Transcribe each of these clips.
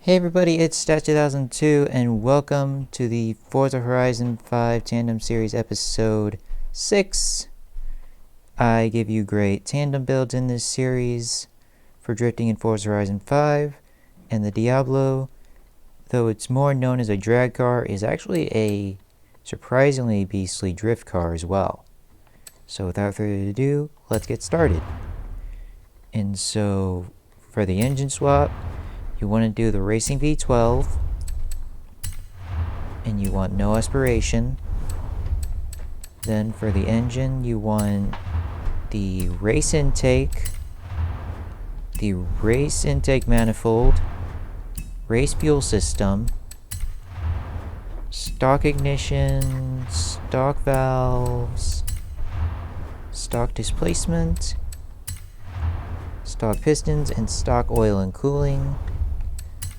Hey everybody, it's Stat2002 and welcome to the Forza Horizon 5 Tandem Series episode 6. I give you great tandem builds in this series for drifting in Forza Horizon 5, and the Diablo, though it's more known as a drag car, is actually a surprisingly beastly drift car as well. So without further ado, let's get started. And so for the engine swap, you want to do the Racing V12, and you want no aspiration. Then for the engine, you want the race intake manifold, race fuel system, stock ignition, stock valves, stock displacement, stock pistons, and stock oil and cooling.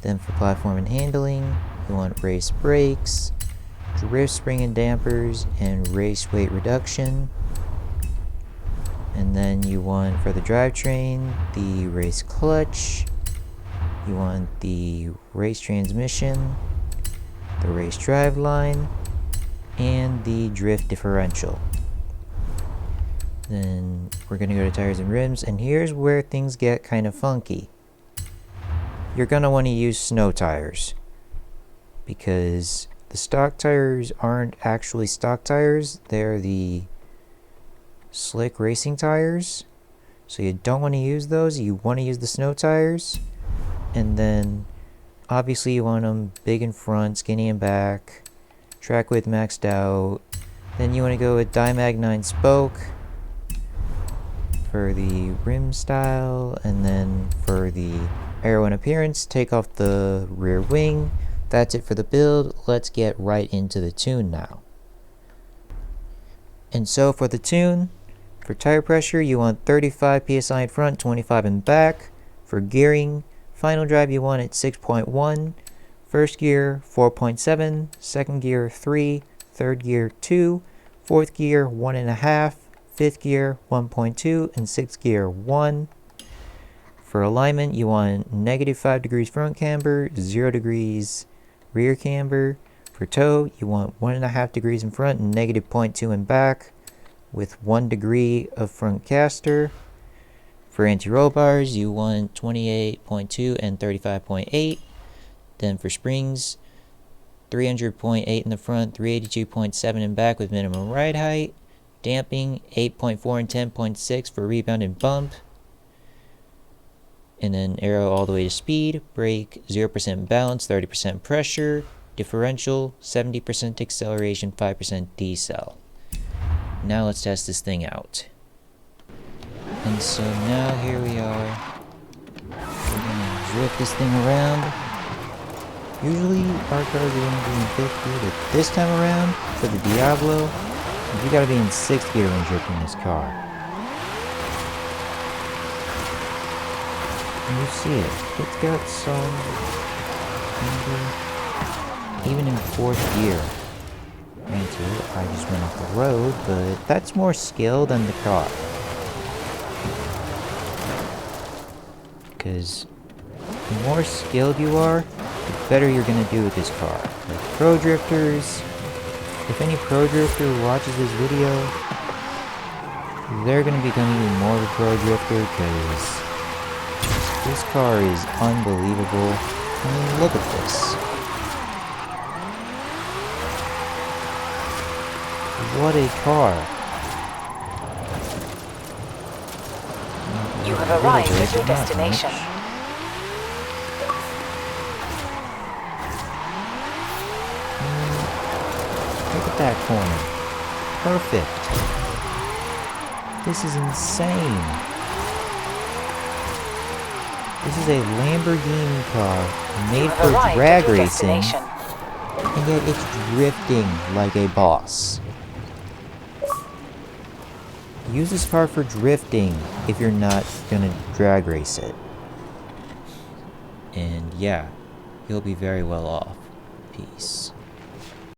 Then for platform and handling, you want race brakes, drift spring and dampers, and race weight reduction. And then you want for the drivetrain, the race clutch, you want the race transmission, the race driveline, and the drift differential. Then we're going to go to tires and rims, and here's where things get kind of funky. You're going to want to use snow tires, because the stock tires aren't actually stock tires, they're the slick racing tires. So you don't want to use those, you want to use the snow tires. And then obviously you want them big in front, skinny in back, track width maxed out. Then you want to go with Dimag 9 spoke for the rim style, and then for the aero and appearance, take off the rear wing. That's it for the build. Let's get right into the tune now. And so for the tune, for tire pressure, you want 35 psi in front, 25 in back. For gearing, final drive you want at 6.1, first gear 4.7, second gear 3, third gear 2, fourth gear 1.5, fifth gear 1.2, and sixth gear 1. For alignment, you want -5 degrees front camber, 0 degrees rear camber. For toe, you want 1.5 degrees in front and -0.2 in back, with 1 degree of front caster. For anti-roll bars, you want 28.2 and 35.8. Then for springs, 300.8 in the front, 382.7 in back with minimum ride height. Damping, 8.4 and 10.6 for rebound and bump. And then aero all the way to speed. Brake, 0% balance, 30% pressure. Differential, 70% acceleration, 5% decel. Now let's test this thing out. And so now here we are. We're gonna drift this thing around. Usually our cars are gonna be in 5th gear, but this time around, for the Diablo, you gotta be in 6th gear when drifting this car. And you see it. It's got some even in 4th gear. Granted, I just went off the road, but that's more skill than the car. Because the more skilled you are, the better you're gonna do with this car. Like pro drifters, if any pro drifter watches this video, they're gonna become even more of a pro drifter, because this car is unbelievable. I mean, look at this. What a car. You have arrived at your destination. Look at that corner. Perfect. This is insane. This is a Lamborghini car made for drag racing, and yet it's drifting like a boss. Use this car for drifting if you're not gonna drag race it. And yeah, you'll be very well off. Peace.